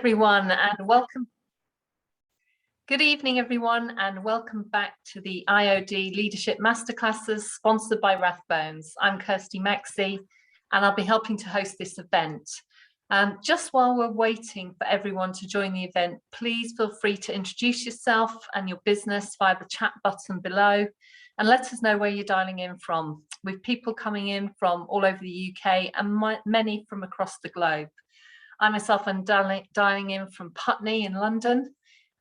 Everyone, and welcome. Good evening, everyone, and welcome back to the IoD Leadership Masterclasses sponsored by Rathbones. I'm Kirsty Maxey, and I'll be helping to host this event. Just while we're waiting for everyone to join the event, please feel free to introduce yourself and your business via the chat button below, and let us know where you're dialing in from. With people coming in from all over the UK and many from across the globe. I myself am dialing in from Putney in London,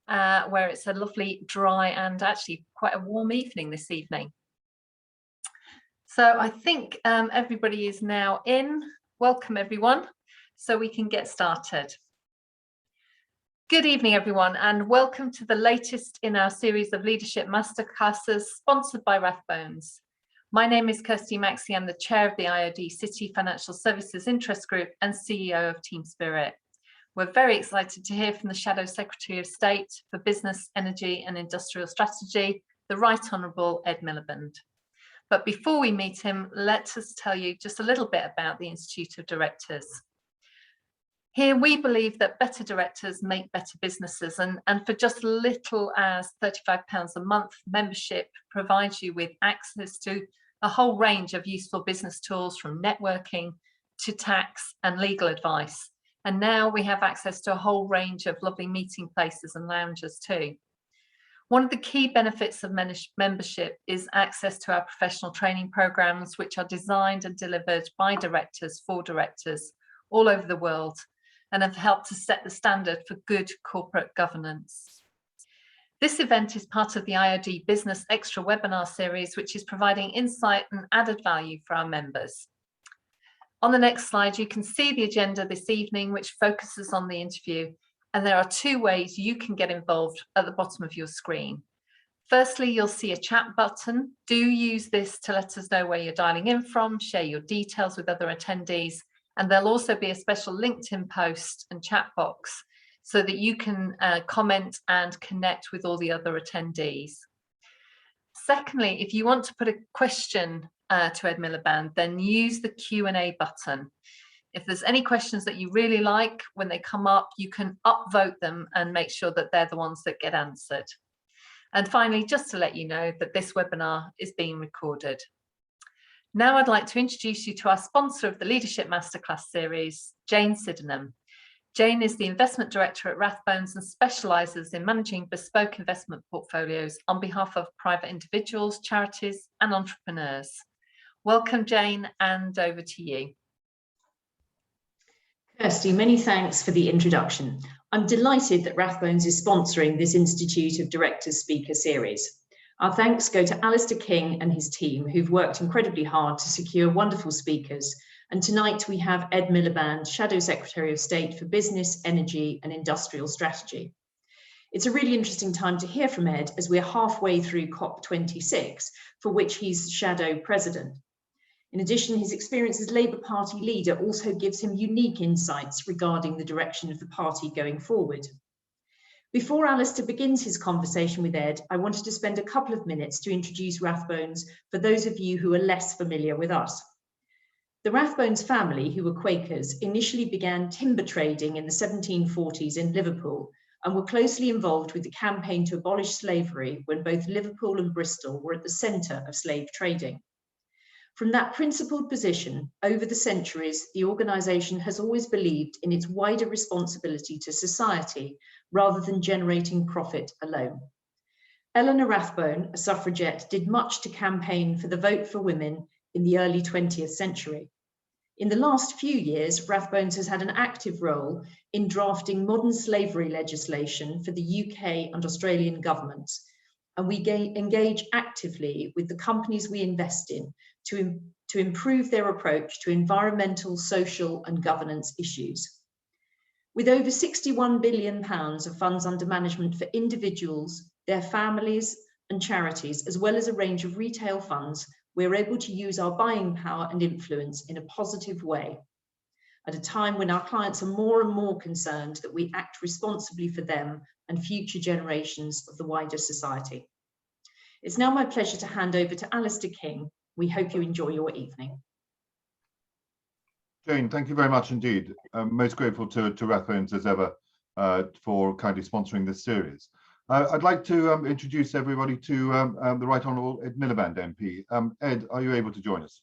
where it's a lovely, dry and actually quite a warm evening this evening. So I think everybody is now in. Welcome everyone, so we can get started. Good evening everyone, and welcome to the latest in our series of leadership masterclasses sponsored by Rathbones. My name is Kirsty Maxey. I'm the chair of the IoD City Financial Services Interest Group and CEO of Team Spirit. We're very excited to hear from the Shadow Secretary of State for Business, Energy and Industrial Strategy, the Right Honourable Ed Miliband. But before we meet him, let us tell you just a little bit about the Institute of Directors. Here we believe that better directors make better businesses, and for just little as £35 a month, membership provides you with access to a whole range of useful business tools, from networking to tax and legal advice. And now we have access to a whole range of lovely meeting places and lounges too. One of the key benefits of membership is access to our professional training programs, which are designed and delivered by directors for directors all over the world, and have helped to set the standard for good corporate governance. This event is part of the IoD Business Extra webinar series, which is providing insight and added value for our members. On the next slide, you can see the agenda this evening, which focuses on the interview, and there are two ways you can get involved at the bottom of your screen. Firstly, you'll see a chat button. Do use this to let us know where you're dialing in from, share your details with other attendees, and there'll also be a special LinkedIn post and chat box so that you can comment and connect with all the other attendees. Secondly, if you want to put a question to Ed Miliband, then use the Q&A button. If there's any questions that you really like, when they come up, you can upvote them and make sure that they're the ones that get answered. And finally, just to let you know that this webinar is being recorded. Now I'd like to introduce you to our sponsor of the Leadership Masterclass series, Jane Sydenham. Jane is the Investment Director at Rathbones and specialises in managing bespoke investment portfolios on behalf of private individuals, charities and entrepreneurs. Welcome, Jane, and over to you. Kirsty, many thanks for the introduction. I'm delighted that Rathbones is sponsoring this Institute of Directors speaker series. Our thanks go to Alastair King and his team, who've worked incredibly hard to secure wonderful speakers. And tonight we have Ed Miliband, Shadow Secretary of State for Business, Energy and Industrial Strategy. It's a really interesting time to hear from Ed, as we're halfway through COP26, for which he's Shadow President. In addition, his experience as Labour Party leader also gives him unique insights regarding the direction of the party going forward. Before Alastair begins his conversation with Ed, I wanted to spend a couple of minutes to introduce Rathbones for those of you who are less familiar with us. The Rathbones family, who were Quakers, initially began timber trading in the 1740s in Liverpool and were closely involved with the campaign to abolish slavery when both Liverpool and Bristol were at the centre of slave trading. From that principled position, over the centuries, the organisation has always believed in its wider responsibility to society rather than generating profit alone. Eleanor Rathbone, a suffragette, did much to campaign for the vote for women in the early 20th century. In the last few years, Rathbones has had an active role in drafting modern slavery legislation for the UK and Australian governments, and we engage actively with the companies we invest in to improve their approach to environmental, social and governance issues. With over £61 billion of funds under management for individuals, their families and charities, as well as a range of retail funds, we're able to use our buying power and influence in a positive way, at a time when our clients are more and more concerned that we act responsibly for them and future generations of the wider society. It's now my pleasure to hand over to Alastair King. We hope you enjoy your evening. Jane, thank you very much indeed. I'm most grateful to Rathbones as ever for kindly sponsoring this series. I'd like to introduce everybody to the Right Honourable Ed Miliband MP. Ed, are you able to join us?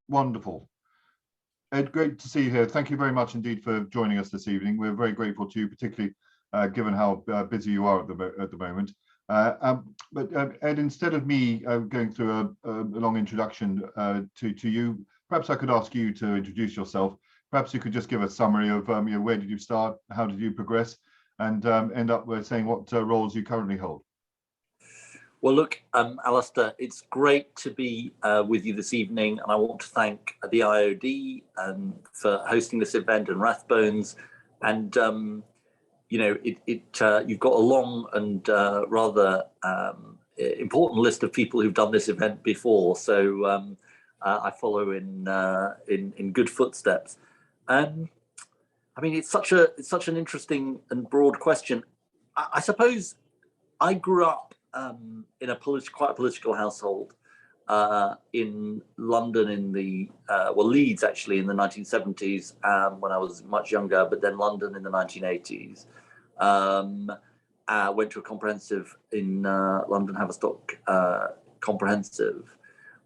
Wonderful. Ed, great to see you here. Thank you very much indeed for joining us this evening. We're very grateful to you, particularly given how busy you are at the moment. Ed, instead of me going through a long introduction to you, perhaps I could ask you to introduce yourself. Perhaps you could just give a summary of where did you start, how did you progress, and end up with saying what roles you currently hold. Well, look, Alastair, it's great to be with you this evening, and I want to thank the IoD for hosting this event and Rathbones. And you've got a long and rather important list of people who've done this event before, so I follow in good footsteps. I mean, it's such an interesting and broad question. I suppose I grew up in quite a political household in London in the Leeds actually in the 1970s when I was much younger, but then London in the 1980s. Went to a comprehensive in London Haverstock comprehensive,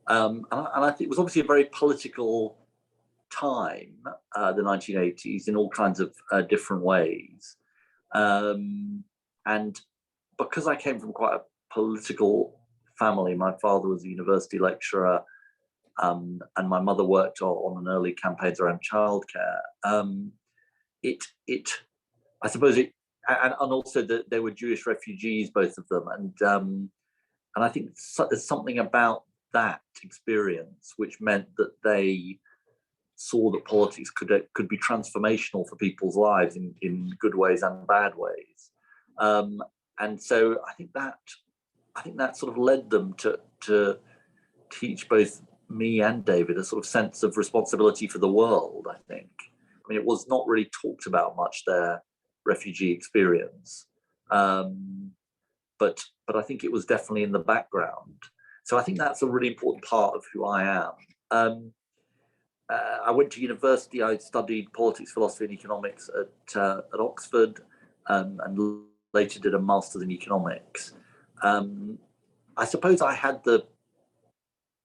and I think it was obviously a very political time, the 1980s, in all kinds of different ways, and because I came from quite a political family, my father was a university lecturer, and my mother worked on an early campaigns around childcare. I suppose it, and also that they were Jewish refugees, both of them, and I think there's something about that experience which meant that they saw that politics could be transformational for people's lives in good ways and bad ways, and so I think that sort of led them to teach both me and David a sort of sense of responsibility for the world. I think, I mean, it was not really talked about much, their refugee experience, but I think it was definitely in the background. So I think that's a really important part of who I am. I went to university. I studied politics, philosophy, and economics at Oxford, and later did a master's in economics. I suppose I had the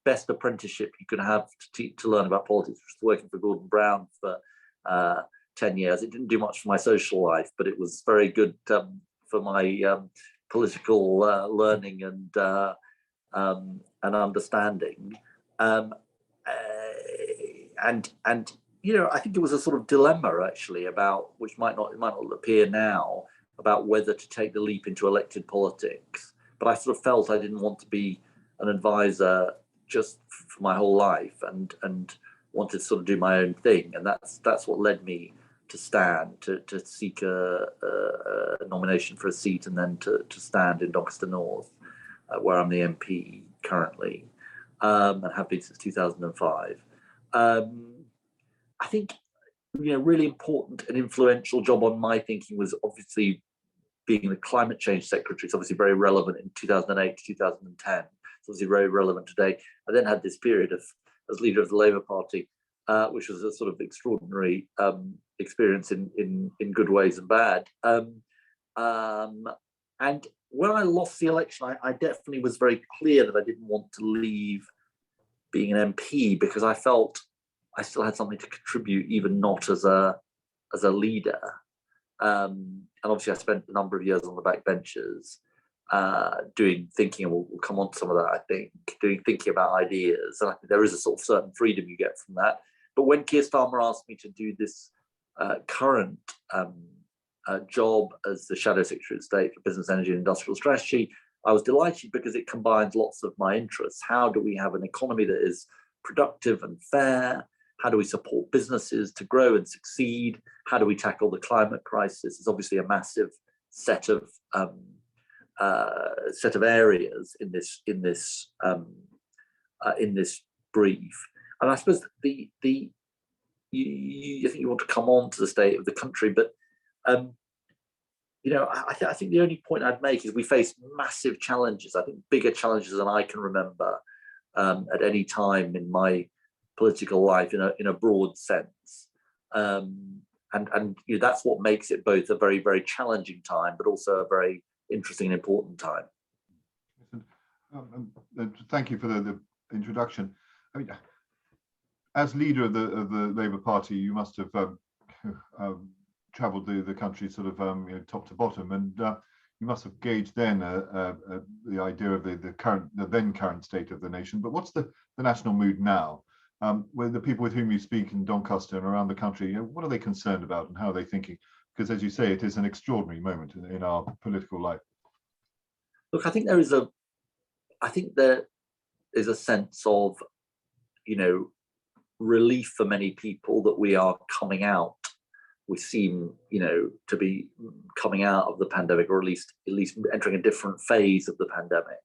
best apprenticeship you could have to learn about politics, which was working for Gordon Brown for 10 years. It didn't do much for my social life, but it was very good for my political learning and understanding. And I think it was a sort of dilemma actually about, which it might not appear now, about whether to take the leap into elected politics. But I sort of felt I didn't want to be an advisor just for my whole life, and wanted to sort of do my own thing. And that's what led me to stand, to seek a nomination for a seat, and then to stand in Doncaster North, where I'm the MP currently, and have been since 2005. I think, really important and influential job on my thinking was obviously being the climate change secretary. It's obviously very relevant in 2008 to 2010. It's obviously very relevant today. I then had this period as leader of the Labour Party, which was a sort of extraordinary experience in good ways and bad. And when I lost the election, I definitely was very clear that I didn't want to leave being an MP, because I felt I still had something to contribute, even not as a leader. And obviously I spent a number of years on the back benches thinking, and we'll come on to some of that, I think, thinking about ideas. And I think there is a sort of certain freedom you get from that. But when Keir Starmer asked me to do this current job as the Shadow Secretary of State for Business, Energy and Industrial Strategy, I was delighted, because it combines lots of my interests. How do we have an economy that is productive and fair? How do we support businesses to grow and succeed? How do we tackle the climate crisis? It's obviously a massive set of areas in this brief. And I suppose I think you want to come on to the state of the country, but I think the only point I'd make is we face massive challenges. I think bigger challenges than I can remember at any time in my political life in a broad sense. you know, that's what makes it both a very, very challenging time, but also a very interesting and important time. Thank you for the introduction. I mean, as leader of the Labour Party, you must have travelled the country sort of you know, top to bottom, and you must have gauged then the idea of the then current state of the nation. But what's the national mood now? With the people with whom you speak in Doncaster and around the country, you know, what are they concerned about and how are they thinking? Because as you say, it is an extraordinary moment in our political life. Look, I think there is a sense of, you know, relief for many people that we are coming out. We seem, you know, to be coming out of the pandemic, or at least entering a different phase of the pandemic,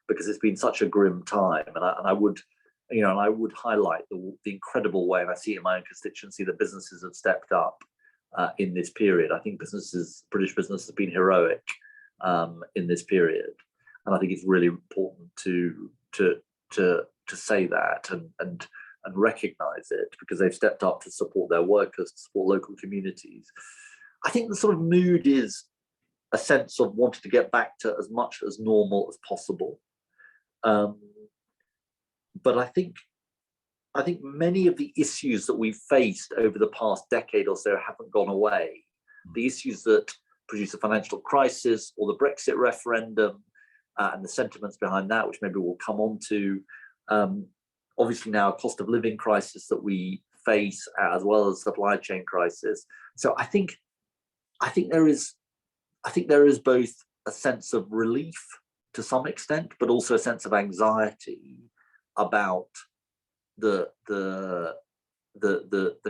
because it's been such a grim time. And I would, you know, and I would highlight the incredible way, and I see it in my own constituency, that businesses have stepped up in this period. I think British business has been heroic in this period, and I think it's really important to say that and recognise it, because they've stepped up to support their workers, to support local communities. I think the sort of mood is a sense of wanting to get back to as much as normal as possible. But I think many of the issues that we've faced over the past decade or so haven't gone away. The issues that produced a financial crisis, or the Brexit referendum, and the sentiments behind that, which maybe we'll come on to. Obviously now a cost of living crisis that we face, as well as supply chain crisis. So I think there is both a sense of relief to some extent, but also a sense of anxiety about the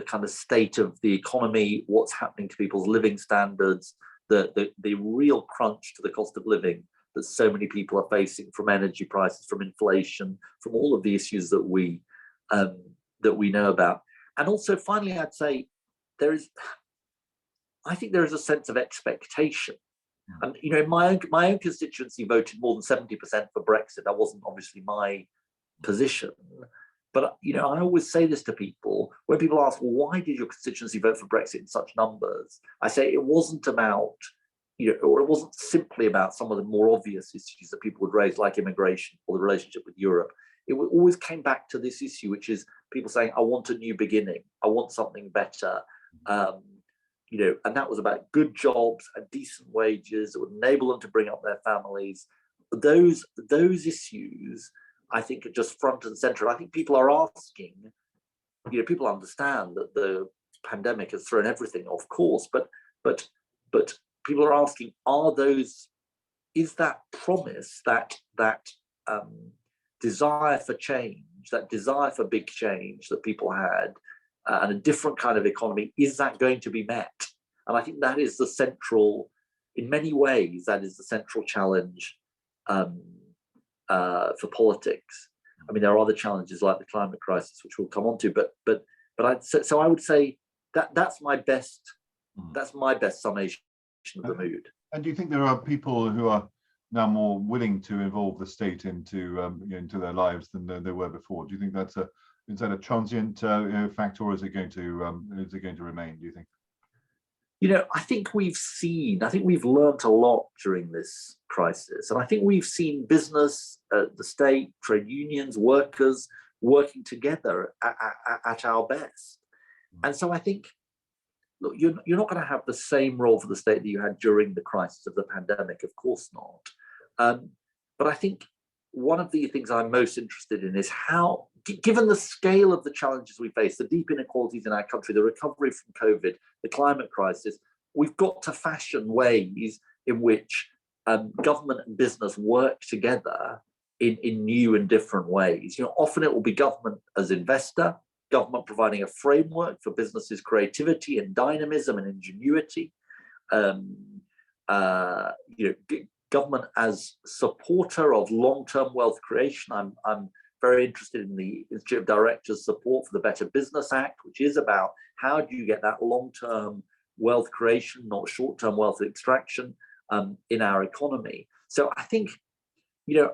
kind of state of the economy, what's happening to people's living standards, the real crunch to the cost of living that so many people are facing, from energy prices, from inflation, from all of the issues that we know about. And also, finally, I'd say I think there is a sense of expectation. And you know, my own constituency voted more than 70% for Brexit. That wasn't obviously my position, but you know, I always say this to people when people ask, well, why did your constituency vote for Brexit in such numbers? I say it wasn't about, you know, or it wasn't simply about some of the more obvious issues that people would raise, like immigration or the relationship with Europe. It always came back to this issue, which is people saying, I want a new beginning, I want something better. You know, and that was about good jobs and decent wages that would enable them to bring up their families. Those issues, I think, are just front and center. I think people are asking, you know, people understand that the pandemic has thrown everything off course, but people are asking, is that promise, that desire for change, that desire for big change that people had, and a different kind of economy, is that going to be met? And I think that is the central, in many ways, that is the central challenge for politics. I mean, there are other challenges like the climate crisis, which we'll come on to, but I would say that's my best summation of the mood. And do you think there are people who are now more willing to involve the state into their lives than they were before? Do you think is that a transient factor, or is it going to remain, do you think? You know, I think we've learned a lot during this crisis, and I think we've seen business, the state, trade unions, workers working together at our best. And so I think, look, you're not going to have the same role for the state that you had during the crisis of the pandemic, of course not. But I think one of the things I'm most interested in is how, given the scale of the challenges we face, the deep inequalities in our country, the recovery from COVID, the climate crisis, we've got to fashion ways in which government and business work together in new and different ways. You know, often it will be government as investor, government providing a framework for businesses' creativity and dynamism and ingenuity. Government as supporter of long-term wealth creation. I'm very interested in the Institute of Directors' support for the Better Business Act, which is about how do you get that long-term wealth creation, not short-term wealth extraction, in our economy. So I think, you know,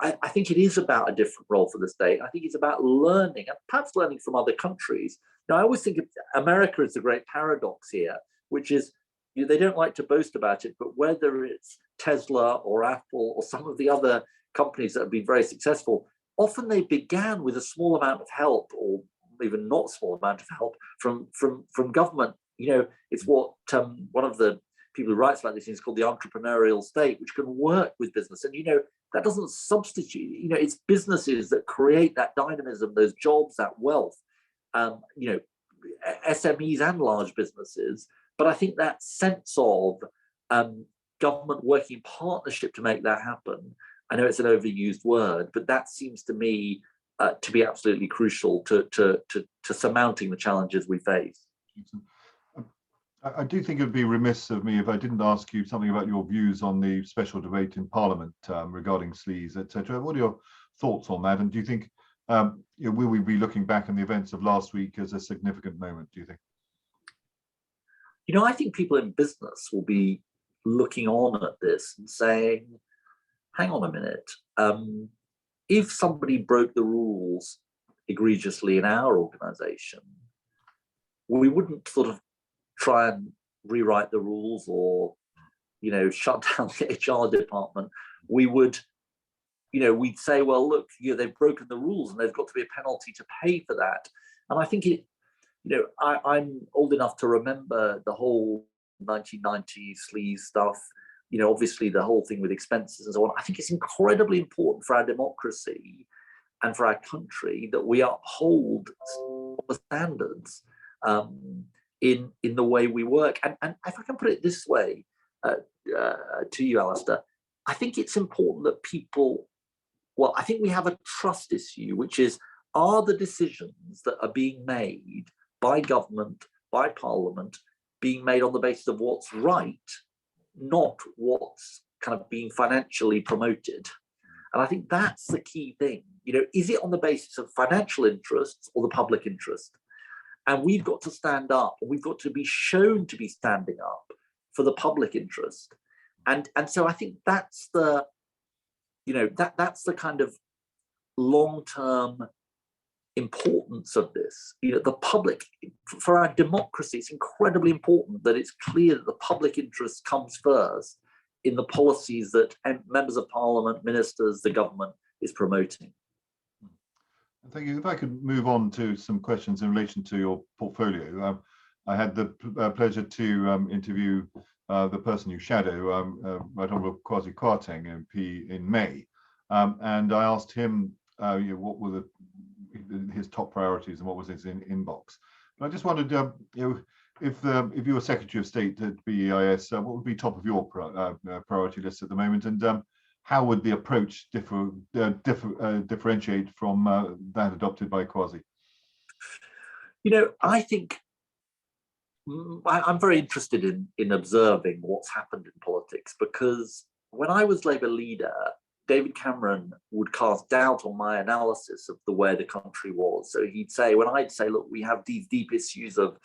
I think it is about a different role for the state. I think it's about learning, and perhaps learning from other countries, I always think of America as the great paradox here, which is, they don't like to boast about it, but whether it's Tesla or Apple or some of the other companies that have been very successful, often they began with a small amount of help, or even not small amount of help from government. It's what one of the people who writes about these things called the Entrepreneurial State, which can work with business. And that doesn't substitute. It's businesses that create that dynamism, those jobs, that wealth. SMEs and large businesses. But I think that sense of government working in partnership to make that happen, I know it's an overused word, but that seems to me to be absolutely crucial to surmounting the challenges we face. I do think it would be remiss of me if I didn't ask you something about your views on the special debate in Parliament regarding sleaze, etc. What are your thoughts on that? And do you think, will we be looking back on the events of last week as a significant moment, do you think? I think people in business will be looking on at this and saying, hang on a minute, if somebody broke the rules egregiously in our organisation, we wouldn't sort of try and rewrite the rules or, shut down the HR department. We would, we'd say, well, look, they've broken the rules and there's got to be a penalty to pay for that. And I think I'm old enough to remember the whole 1990s sleaze stuff, obviously the whole thing with expenses and so on. I think it's incredibly important for our democracy and for our country that we uphold the standards in the way we work. And if I can put it this way to you, Alastair, I think it's important that I think we have a trust issue, which is, are the decisions that are being made by government, by Parliament, being made on the basis of what's right, not what's kind of being financially promoted? And I think that's the key thing. Is it on the basis of financial interests or the public interest? And we've got to stand up, and we've got to be shown to be standing up for the public interest. And so I think that's the, that's the kind of long-term importance of this. The public, for our democracy, it's incredibly important that it's clear that the public interest comes first in the policies that members of Parliament, ministers, the government is promoting. Thank you. If I could move on to some questions in relation to your portfolio. I had the pleasure to interview the person you shadow, Right Honourable Kwasi Kwarteng MP, in May, and I asked him what were his top priorities and what was his inbox. But I just wondered, if you were Secretary of State at BEIS, what would be top of your priority list at the moment, and how would the approach differentiate from that adopted by Kwasi? I think I'm very interested in observing what's happened in politics, because when I was Labour leader, David Cameron would cast doubt on my analysis of the way the country was. So he'd say, when I'd say, look, we have these deep issues of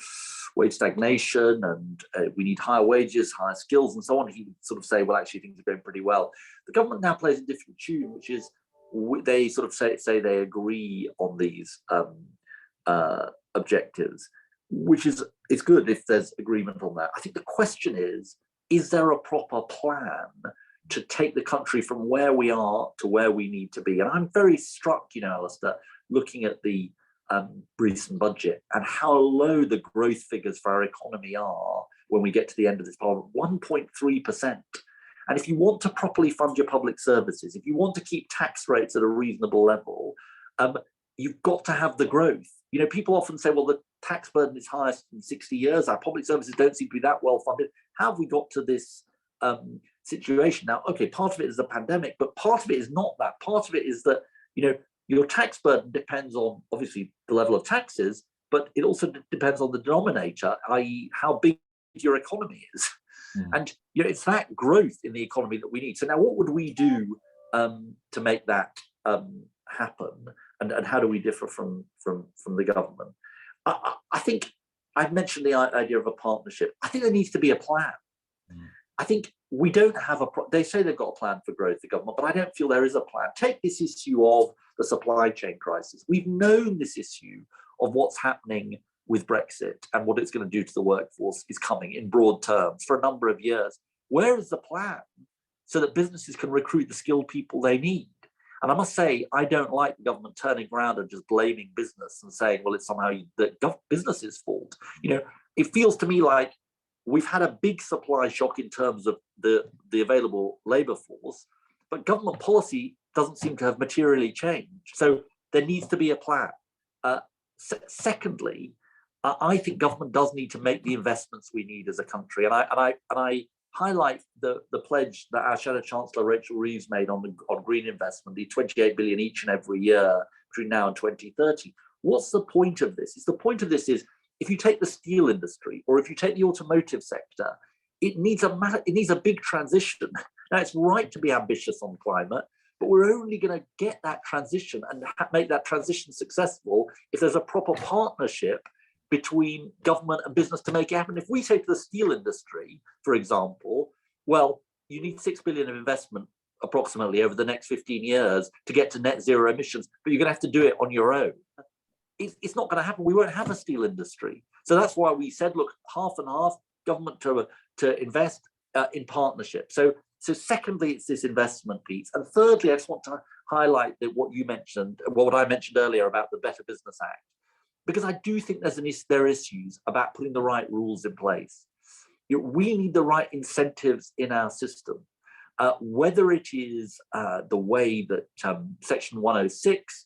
wage stagnation and we need higher wages, higher skills and so on, he would sort of say, well, actually things are going pretty well. The government now plays a different tune, which is they sort of say they agree on these objectives, which is, it's good if there's agreement on that. I think the question is there a proper plan to take the country from where we are to where we need to be? And I'm very struck, Alastair, looking at the recent budget and how low the growth figures for our economy are when we get to the end of this parliament, 1.3%. And if you want to properly fund your public services, if you want to keep tax rates at a reasonable level, you've got to have the growth. People often say, well, the tax burden is highest in 60 years. Our public services don't seem to be that well funded. How have we got to this situation now? Okay, part of it is the pandemic, but part of it is not that. Part of it is that, your tax burden depends on, obviously, the level of taxes, but it also depends on the denominator, i.e. how big your economy is. And it's that growth in the economy that we need. So now what would we do to make that happen? And how do we differ from the government? I think I've mentioned the idea of a partnership. I think there needs to be a plan. I think we don't have they say they've got a plan for growth, the government, but I don't feel there is a plan. Take this issue of the supply chain crisis. We've known this issue of what's happening with Brexit and what it's going to do to the workforce is coming in broad terms for a number of years. Where is the plan so that businesses can recruit the skilled people they need? And I must say, I don't like the government turning around and just blaming business and saying, well, it's somehow the business's fault. It feels to me like we've had a big supply shock in terms of the available labour force, but government policy doesn't seem to have materially changed. So there needs to be a plan. Secondly, I think government does need to make the investments we need as a country. And I highlight the pledge that our Shadow Chancellor Rachel Reeves made on green investment, the 28 billion each and every year between now and 2030. What's the point of this? The point of this is, if you take the steel industry or if you take the automotive sector, it needs a big transition. Now, it's right to be ambitious on climate, but we're only going to get that transition and make that transition successful if there's a proper partnership between government and business to make it happen. If we say to the steel industry, for example, well, you need 6 billion of investment approximately over the next 15 years to get to net zero emissions, but you're going to have to do it on your own. It's not going to happen. We won't have a steel industry. So that's why we said, look, half and half, government to invest in partnership. So secondly, it's this investment piece. And thirdly, I just want to highlight that what I mentioned earlier about the Better Business Act, because I do think there are issues about putting the right rules in place. We need the right incentives in our system, whether it is the way that Section 106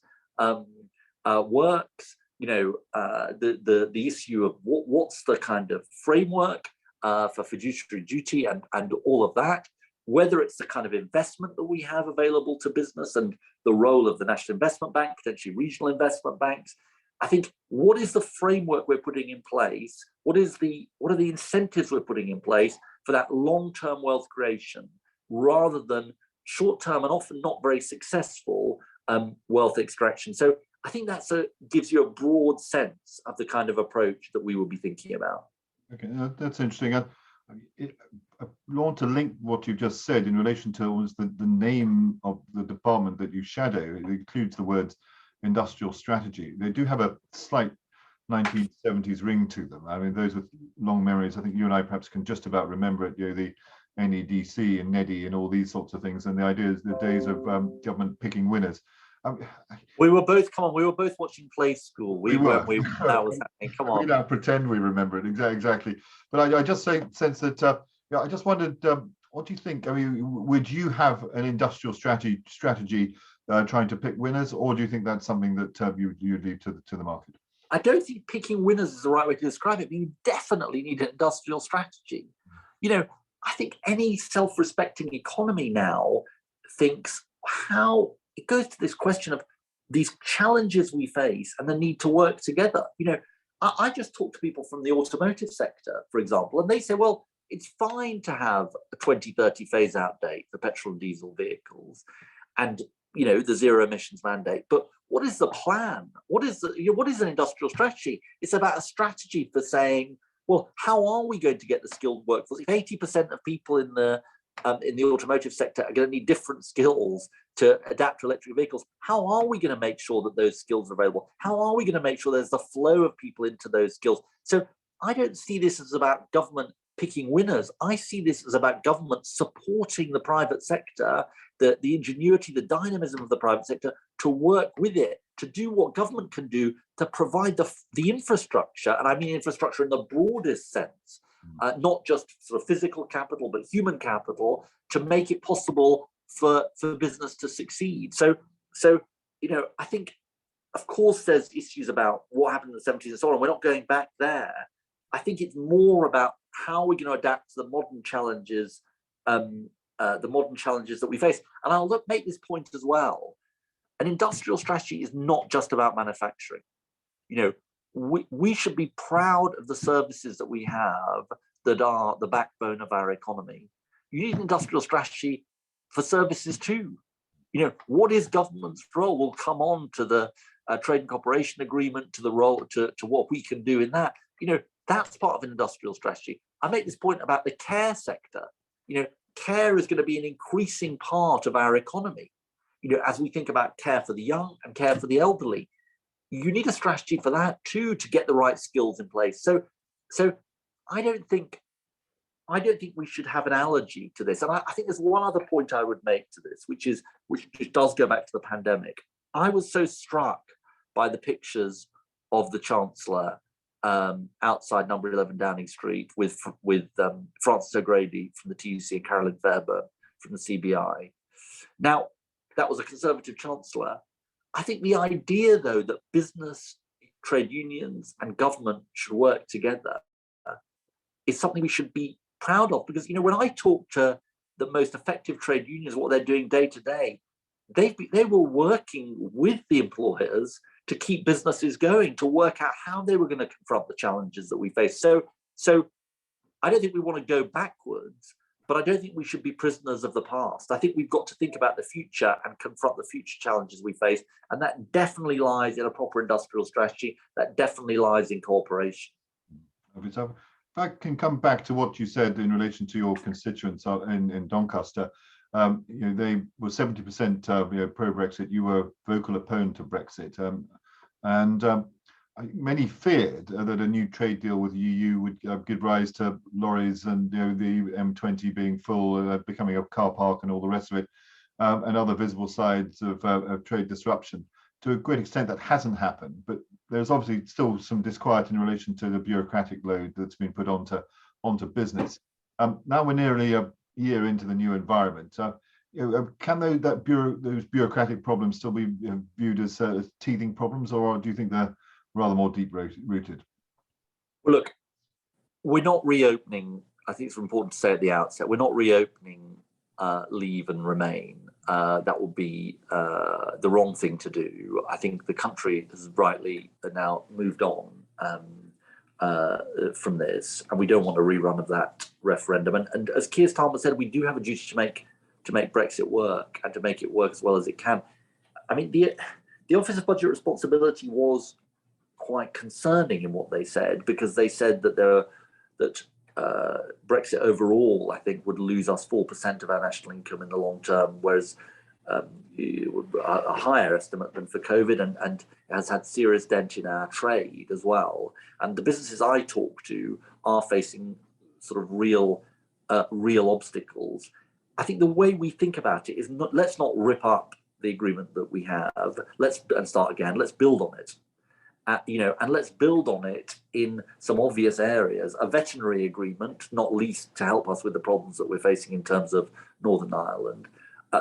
works, the issue of what's the kind of framework for fiduciary duty and all of that, whether it's the kind of investment that we have available to business and the role of the National Investment Bank, potentially regional investment banks. I think, what is the framework we're putting in place? What are the incentives we're putting in place for that long-term wealth creation, rather than short-term and often not very successful wealth extraction? So I think that gives you a broad sense of the kind of approach that we will be thinking about. Okay, that's interesting. I want to link what you've just said in relation to the name of the department that you shadow. It includes the words industrial strategy. They do have a slight 1970s ring to them. I mean, those with long memories, I think you and I perhaps can just about remember it, the NEDC and NEDI and all these sorts of things. And the idea is the days of government picking winners. We were both watching Play School. We were. That was happening. Come on. We now pretend we remember it exactly. But I just sense that. I just wondered, what do you think? I mean, would you have an industrial strategy trying to pick winners, or do you think that's something that you'd leave to the market? I don't think picking winners is the right way to describe it. You definitely need an industrial strategy. I think any self-respecting economy now thinks how it goes to this question of these challenges we face and the need to work together. I just talk to people from the automotive sector, for example, and they say, well, it's fine to have a 2030 phase out date for petrol and diesel vehicles and the zero emissions mandate, but what is the plan? What is an industrial strategy? It's about a strategy for saying, well, how are we going to get the skilled workforce? If 80% of people in the automotive sector are going to need different skills to adapt to electric vehicles, how are we going to make sure that those skills are available? How are we going to make sure there's the flow of people into those skills? So I don't see this as about government picking winners. I see this as about government supporting the private sector, the ingenuity, the dynamism of the private sector to work with it, to do what government can do to provide the infrastructure, and I mean infrastructure in the broadest sense, not just sort of physical capital, but human capital, to make it possible for business to succeed. So I think, of course, there's issues about what happened in the 70s and so on. We're not going back there. I think it's more about how we're going to adapt to the modern challenges, that we face. And I'll make this point as well. An industrial strategy is not just about manufacturing. We should be proud of the services that we have that are the backbone of our economy. You need an industrial strategy for services too. What is government's role? We'll come on to the trade and cooperation agreement, to the role, to what we can do in that. That's part of an industrial strategy. I make this point about the care sector. Care is going to be an increasing part of our economy. As we think about care for the young and care for the elderly, you need a strategy for that too, to get the right skills in place. So I don't think we should have an allergy to this. And I think there's one other point I would make to this, which does go back to the pandemic. I was so struck by the pictures of the Chancellor outside number 11 Downing Street with Francis O'Grady from the TUC and Carolyn Fairburn from the CBI. Now, that was a Conservative Chancellor. I think the idea, though, that business, trade unions and government should work together is something we should be proud of, because, you know, when I talk to the most effective trade unions, what they're doing day to day, they were working with the employers to keep businesses going, to work out how they were going to confront the challenges that we face. So I don't think we want to go backwards, but I don't think we should be prisoners of the past. I think we've got to think about the future and confront the future challenges we face. And that definitely lies in a proper industrial strategy. That definitely lies in cooperation. So if I can come back to what you said in relation to your constituents in Doncaster, you know, they were 70% pro-Brexit. You were a vocal opponent of Brexit. Many feared that a new trade deal with the EU would give rise to lorries and, you know, the M20 being full, becoming a car park and all the rest of it, and other visible sides of trade disruption. To a great extent, that hasn't happened, but there's obviously still some disquiet in relation to the bureaucratic load that's been put onto business. Now we're nearly a year into the new environment. You know, can those bureaucratic problems still be viewed as teething problems, or do you think they're rather more deep rooted? Well, look, we're not reopening. I think it's important to say at the outset, we're not reopening leave and remain. That would be the wrong thing to do. I think the country has rightly now moved on from this, and we don't want a rerun of that referendum. And as Keir Starmer said, we do have a duty to make Brexit work and to make it work as well as it can. I mean, the Office of Budget Responsibility was quite concerning in what they said, because they said that Brexit overall, I think, would lose us 4% of our national income in the long term, whereas a higher estimate than for COVID, and has had serious dent in our trade as well. And the businesses I talk to are facing sort of real obstacles. I think the way we think about it is let's not rip up the agreement that we have. And start again. Let's build on it. And let's build on it in some obvious areas. A veterinary agreement, not least to help us with the problems that we're facing in terms of Northern Ireland.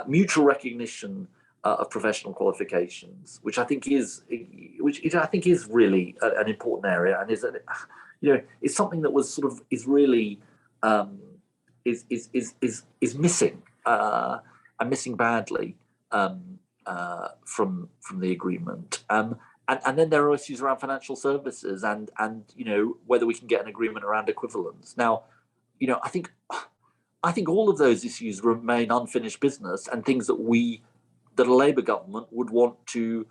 Mutual recognition of professional qualifications, which I think is really an important area, and is something that was sort of is really is missing and missing badly from the agreement. And then there are issues around financial services and whether we can get an agreement around equivalence. Now, I think all of those issues remain unfinished business, and things that a Labour government would want to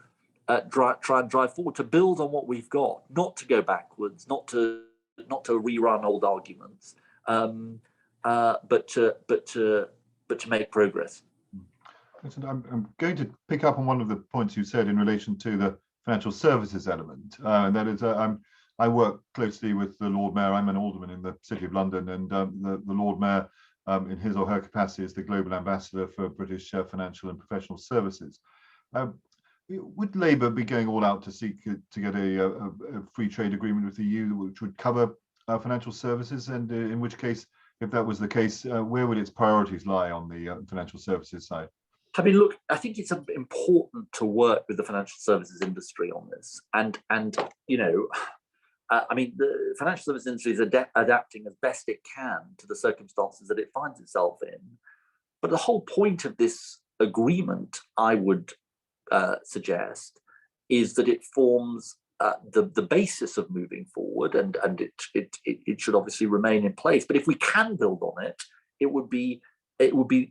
try and drive forward, to build on what we've got, not to go backwards, not to rerun old arguments, but to make progress. I'm going to pick up on one of the points you said in relation to the financial services element, and that is I work closely with the Lord Mayor. I'm an Alderman in the City of London, and the Lord Mayor, in his or her capacity, is the Global Ambassador for British Financial and Professional Services. Would Labour be going all out to seek to get a free trade agreement with the EU which would cover financial services? And in which case, if that was the case, where would its priorities lie on the financial services side? I mean, look, I think it's important to work with the financial services industry on this, and I mean, the financial services industry is adapting as best it can to the circumstances that it finds itself in. But the whole point of this agreement, I would suggest, is that it forms the basis of moving forward, and it should obviously remain in place. But if we can build on it, it would be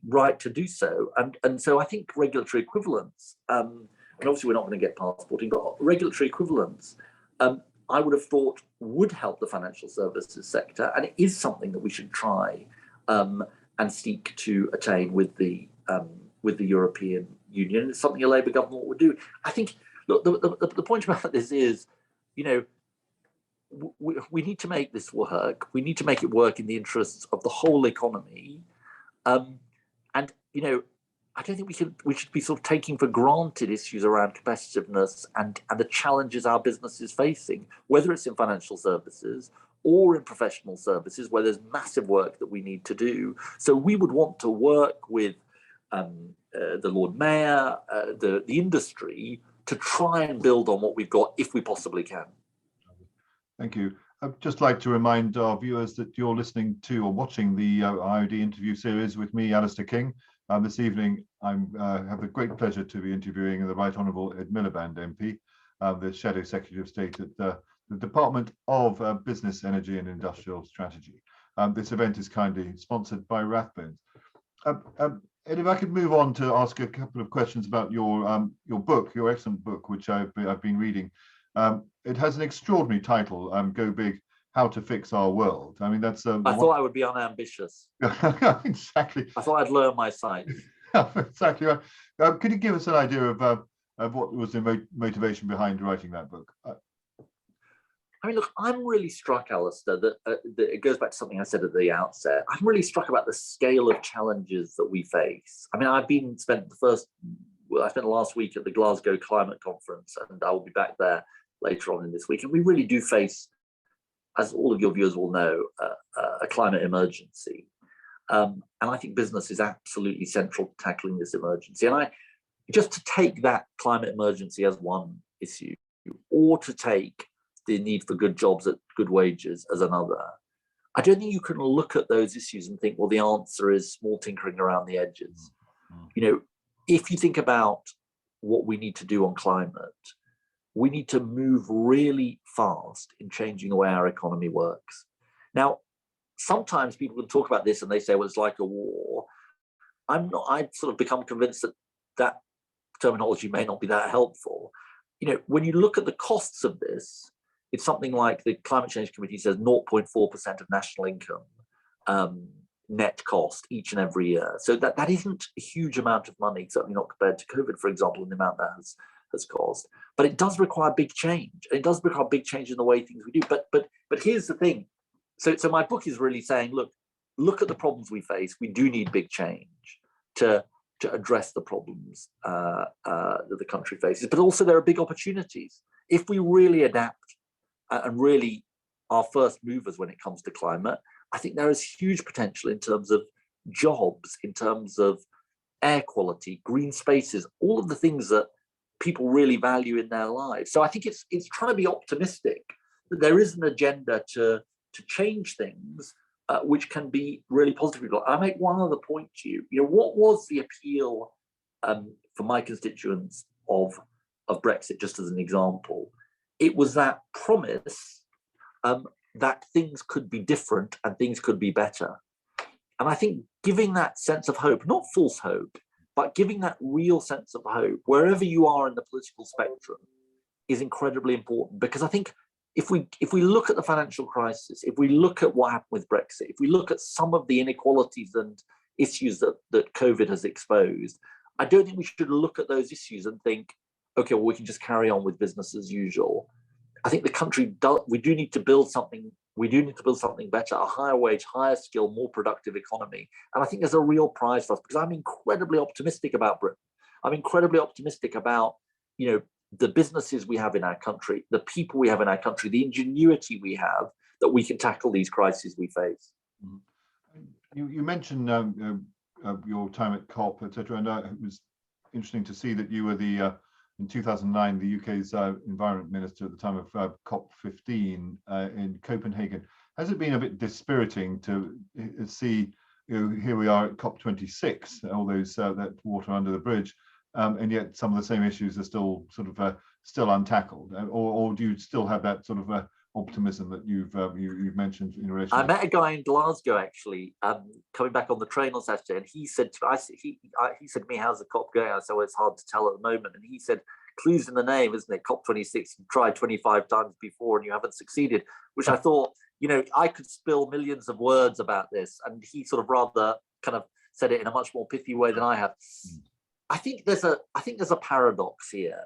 right to do so. And so I think regulatory equivalence, and obviously we're not going to get passporting, but regulatory equivalence, I would have thought would help the financial services sector, and it is something that we should try and seek to attain with the European Union. It's something a Labour government would do. I think, look, the point about this is, you know, we need to make this work. We need to make it work in the interests of the whole economy. And, you know, I don't think we should be sort of taking for granted issues around competitiveness and the challenges our business is facing, whether it's in financial services or in professional services, where there's massive work that we need to do. So we would want to work with the Lord Mayor, the industry, to try and build on what we've got if we possibly can. Thank you. I'd just like to remind our viewers that you're listening to or watching the IoD interview series with me, Alastair King. This evening, I have the great pleasure to be interviewing the Right Honourable Ed Miliband MP, the Shadow Secretary of State at the Department of Business, Energy and Industrial Strategy. This event is kindly sponsored by Rathbones. Ed, if I could move on to ask a couple of questions about your book, your excellent book, which I've been reading. It has an extraordinary title, Go Big, How to Fix Our World. I mean, that's... I thought I would be unambitious. Exactly. I thought I'd learn my sights. Exactly right. Could you give us an idea of what was the motivation behind writing that book? I mean, look, I'm really struck, Alastair, that it goes back to something I said at the outset. I'm really struck about the scale of challenges that we face. I mean, I spent the last week at the Glasgow Climate Conference, and I will be back there later on in this week. And we really do face, as all of your viewers will know, a climate emergency. And I think business is absolutely central to tackling this emergency. And just to take that climate emergency as one issue, or to take the need for good jobs at good wages as another, I don't think you can look at those issues and think, well, the answer is small tinkering around the edges. You know, if you think about what we need to do on climate, we need to move really fast in changing the way our economy works. Now, sometimes people can talk about this and they say, well, it's like a war. I've sort of become convinced that terminology may not be that helpful. You know, when you look at the costs of this, it's something like the Climate Change Committee says 0.4% of national income net cost each and every year. So that isn't a huge amount of money, certainly not compared to COVID, for example, and the amount that has caused. But it does require big change. And it does require big change in the way things we do. But here's the thing. So my book is really saying, look at the problems we face. We do need big change to address the problems that the country faces. But also there are big opportunities. If we really adapt and really are first movers when it comes to climate, I think there is huge potential in terms of jobs, in terms of air quality, green spaces, all of the things that people really value in their lives. So I think it's trying to be optimistic that there is an agenda to change things which can be really positive. I'll make one other point to you. You know, what was the appeal for my constituents of Brexit, just as an example? It was that promise that things could be different and things could be better. And I think giving that sense of hope, not false hope, but giving that real sense of hope, wherever you are in the political spectrum, is incredibly important. Because I think if we look at the financial crisis, if we look at what happened with Brexit, if we look at some of the inequalities and issues that COVID has exposed, I don't think we should look at those issues and think, okay, well, we can just carry on with business as usual. I think the country we do need to build something. We do need to build something better, a higher wage, higher skill, more productive economy. And I think there's a real prize for us, because I'm incredibly optimistic about Britain. I'm incredibly optimistic about, you know, the businesses we have in our country, the people we have in our country, the ingenuity we have, that we can tackle these crises we face. You mentioned your time at COP, etc., and it was interesting to see that you were in 2009, the UK's Environment Minister at the time of COP15 in Copenhagen. Has it been a bit dispiriting to see, you know, here we are at COP26, all those that water under the bridge, and yet some of the same issues are still sort of still untackled, or do you still have that sort of optimism that you've mentioned in relation? I met a guy in Glasgow actually, coming back on the train on Saturday, and he said he said to me, "How's the COP going?" I said, "Well, it's hard to tell at the moment." And he said, "Clues in the name, isn't it? COP26, you tried 25 times before and you haven't succeeded." Which I thought, you know, I could spill millions of words about this, and he sort of rather kind of said it in a much more pithy way than I have. I think there's a paradox here.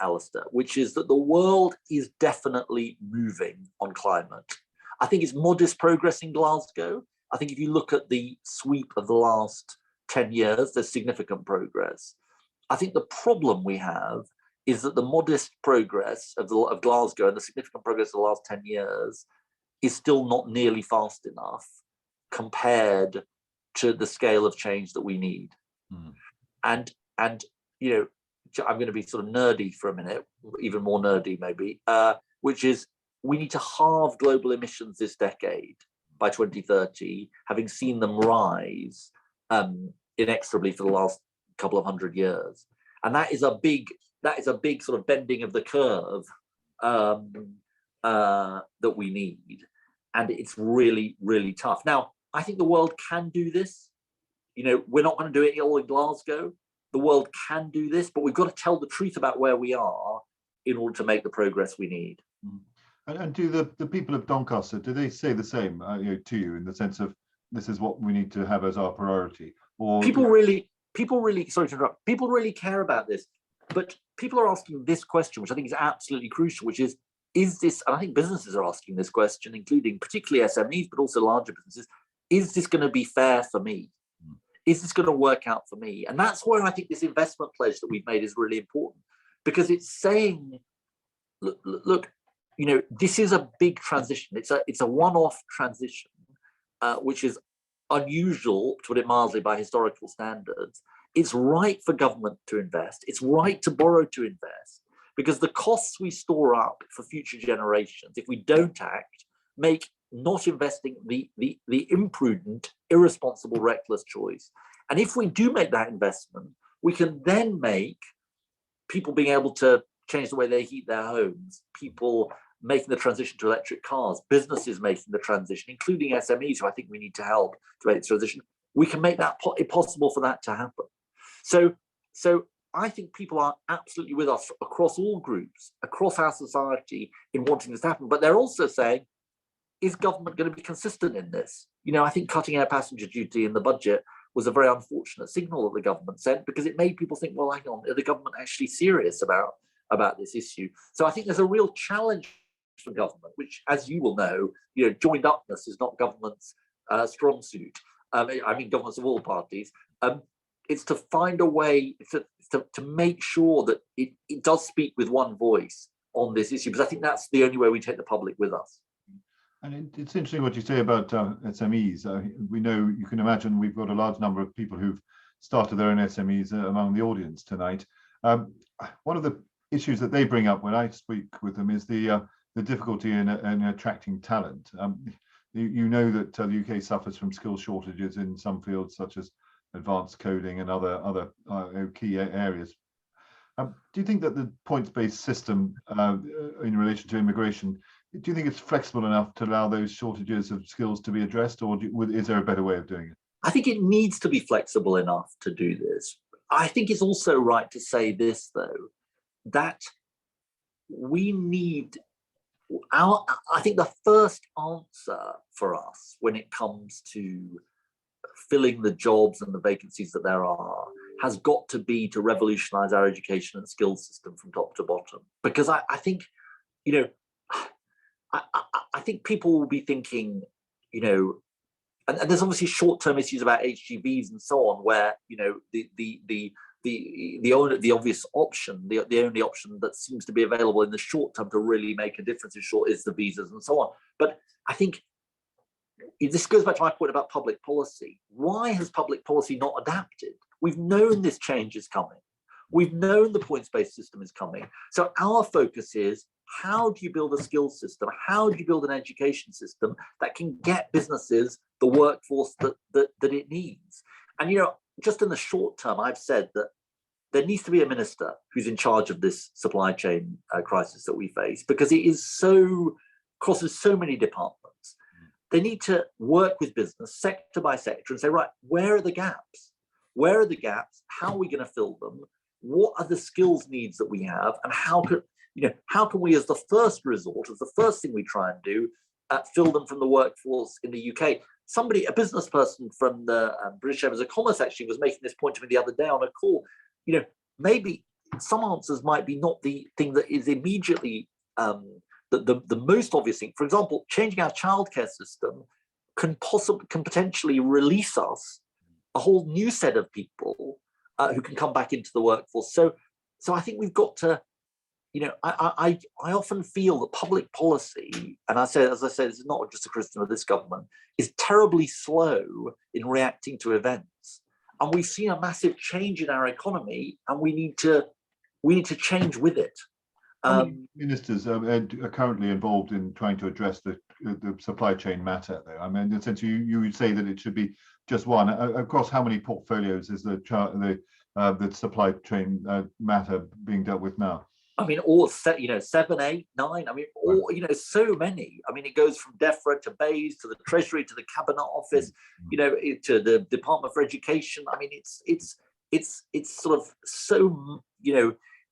Alastair, which is that the world is definitely moving on climate. I think it's modest progress in Glasgow. I think if you look at the sweep of the last 10 years, there's significant progress. I think the problem we have is that the modest progress of Glasgow and the significant progress of the last 10 years is still not nearly fast enough compared to the scale of change that we need. And you know, I'm going to be sort of nerdy for a minute, even more nerdy maybe, which is we need to halve global emissions this decade by 2030, having seen them rise inexorably for the last couple of 100 years. And that is a big sort of bending of the curve that we need. And it's really, really tough. Now, I think the world can do this. You know, we're not going to do it all in Glasgow. The world can do this, but we've got to tell the truth about where we are in order to make the progress we need. And do the people of Doncaster, do they say the same to you in the sense of this is what we need to have as our priority? Or people really, sorry to interrupt, people really care about this, but people are asking this question, which I think is absolutely crucial, which is this, and I think businesses are asking this question, including particularly SMEs, but also larger businesses, is this going to be fair for me? Is this going to work out for me? And that's where I think this investment pledge that we've made is really important, because it's saying, look, you know, this is a big transition. It's a one-off transition, which is unusual, to put it mildly, by historical standards. It's right for government to invest. It's right to borrow to invest, because the costs we store up for future generations, if we don't act, make not investing the imprudent, irresponsible, reckless choice. And if we do make that investment, we can then make people being able to change the way they heat their homes, people making the transition to electric cars, businesses making the transition, including SMEs, who I think we need to help to make the transition. We can make that possible for that to happen. So I think people are absolutely with us across all groups, across our society, in wanting this to happen. But they're also saying, is government going to be consistent in this? You know, I think cutting air passenger duty in the budget was a very unfortunate signal that the government sent, because it made people think, well, hang on, are the government actually serious about this issue? So I think there's a real challenge for government, which, as you will know, you know, joined upness is not government's strong suit. I mean, governments of all parties. It's to find a way to make sure that it does speak with one voice on this issue, because I think that's the only way we take the public with us. And it's interesting what you say about SMEs. We know, you can imagine, we've got a large number of people who've started their own SMEs among the audience tonight. One of the issues that they bring up when I speak with them is the difficulty in attracting talent. You know that the UK suffers from skill shortages in some fields, such as advanced coding and other key areas. Do you think that the points-based system in relation to immigration, do you think it's flexible enough to allow those shortages of skills to be addressed, or is there a better way of doing it? I think it needs to be flexible enough to do this. I think it's also right to say this, though, that we need I think the first answer for us when it comes to filling the jobs and the vacancies that there are has got to be to revolutionize our education and skills system from top to bottom. Because I think, you know, I think people will be thinking, you know, and there's obviously short-term issues about HGVs and so on, where, you know, the obvious option, the only option that seems to be available in the short term to really make a difference is the visas and so on. But I think this goes back to my point about public policy. Why has public policy not adapted? We've known this change is coming. We've known the points-based system is coming. So our focus is, how do you build a skills system? How do you build an education system that can get businesses the workforce that it needs? And, you know, just in the short term, I've said that there needs to be a minister who's in charge of this supply chain crisis that we face, because it is crosses so many departments. They need to work with business sector by sector and say, right, where are the gaps? Where are the gaps? How are we going to fill them? What are the skills needs that we have? And how can we, as the first resort, as the first thing we try and do, fill them from the workforce in the UK? A business person from the British Chambers of Commerce actually was making this point to me the other day on a call. You know, maybe some answers might be not the thing that is immediately the most obvious thing. For example, changing our childcare system can potentially release us a whole new set of people who can come back into the workforce. So I think we've got to, I often feel that public policy, and as I said, it's not just a criticism of this government, is terribly slow in reacting to events. And we've seen a massive change in our economy, and we need to change with it. How many ministers are currently involved in trying to address the supply chain matter there? I mean, in a sense, you would say that it should be just one. Across how many portfolios is the supply chain matter being dealt with now? I mean, all 7, 8, 9. I mean, all so many. I mean, it goes from DEFRA to BEIS to the Treasury to the Cabinet Office, to the Department for Education. I mean, it's sort of so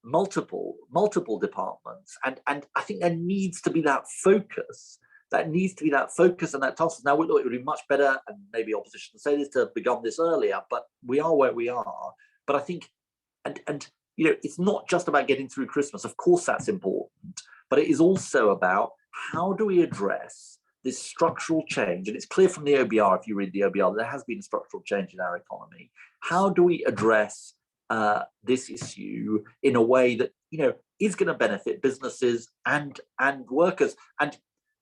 multiple departments, and I think there needs to be that focus. And that task. Now, it would be much better, and maybe opposition say this, to have begun this earlier, but we are where we are. But I think, and it's not just about getting through Christmas. Of course, that's important, but it is also about how do we address this structural change? And it's clear from the OBR, if you read the OBR, there has been a structural change in our economy. How do we address this issue in a way that is going to benefit businesses and workers? And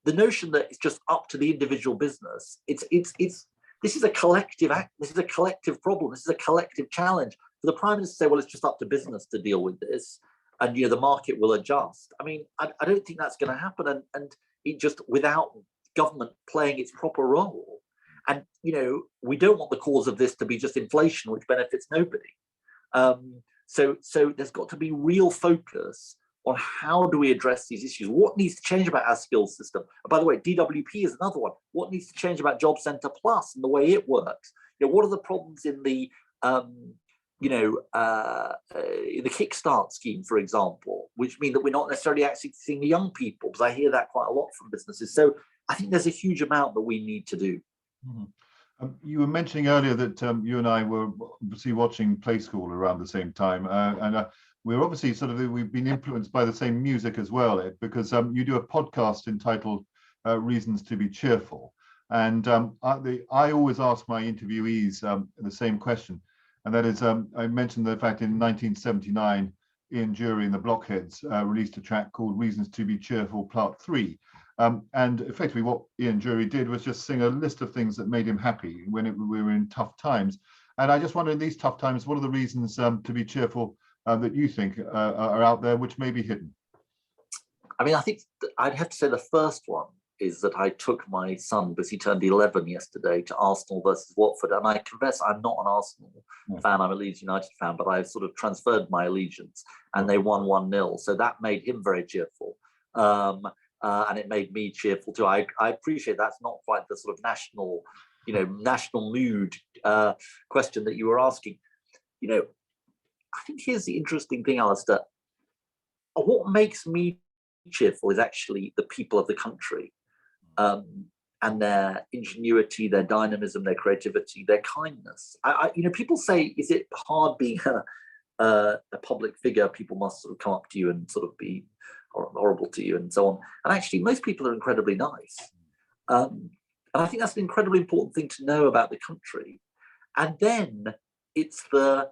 the notion that it's just up to the individual business, this is a collective act. This is a collective problem. This is a collective challenge. For the Prime Minister to say, well, it's just up to business to deal with this, and the market will adjust. I mean, I don't think that's going to happen, and it just, without government playing its proper role. And we don't want the cause of this to be just inflation, which benefits nobody. So there's got to be real focus on how do we address these issues. What needs to change about our skills system? And by the way, DWP is another one. What needs to change about Job Centre Plus and the way it works? What are the problems in the the Kickstart scheme, for example, which mean that we're not necessarily actually seeing the young people, because I hear that quite a lot from businesses. So I think there's a huge amount that we need to do. Mm-hmm. You were mentioning earlier that you and I were obviously watching Play School around the same time, and we're obviously we've been influenced by the same music as well, Ed, because you do a podcast entitled Reasons to Be Cheerful. And I always ask my interviewees the same question. And that is, I mentioned the fact in 1979, Ian Dury and the Blockheads released a track called Reasons to Be Cheerful Part 3. And effectively what Ian Dury did was just sing a list of things that made him happy when we were in tough times. And I just wonder, in these tough times, what are the reasons to be cheerful that you think are out there, which may be hidden? I mean, I think I'd have to say the first one is that I took my son, because he turned 11 yesterday, to Arsenal versus Watford. And I confess I'm not an Arsenal fan, I'm a Leeds United fan, but I've sort of transferred my allegiance, and they won 1-0. So that made him very cheerful. And it made me cheerful too. I appreciate that's not quite the sort of national mood question that you were asking. I think here's the interesting thing, Alastair. What makes me cheerful is actually the people of the country. And their ingenuity, their dynamism, their creativity, their kindness. People say, is it hard being a public figure? People must sort of come up to you and sort of be horrible to you and so on. And actually, most people are incredibly nice. And I think that's an incredibly important thing to know about the country. And then it's the,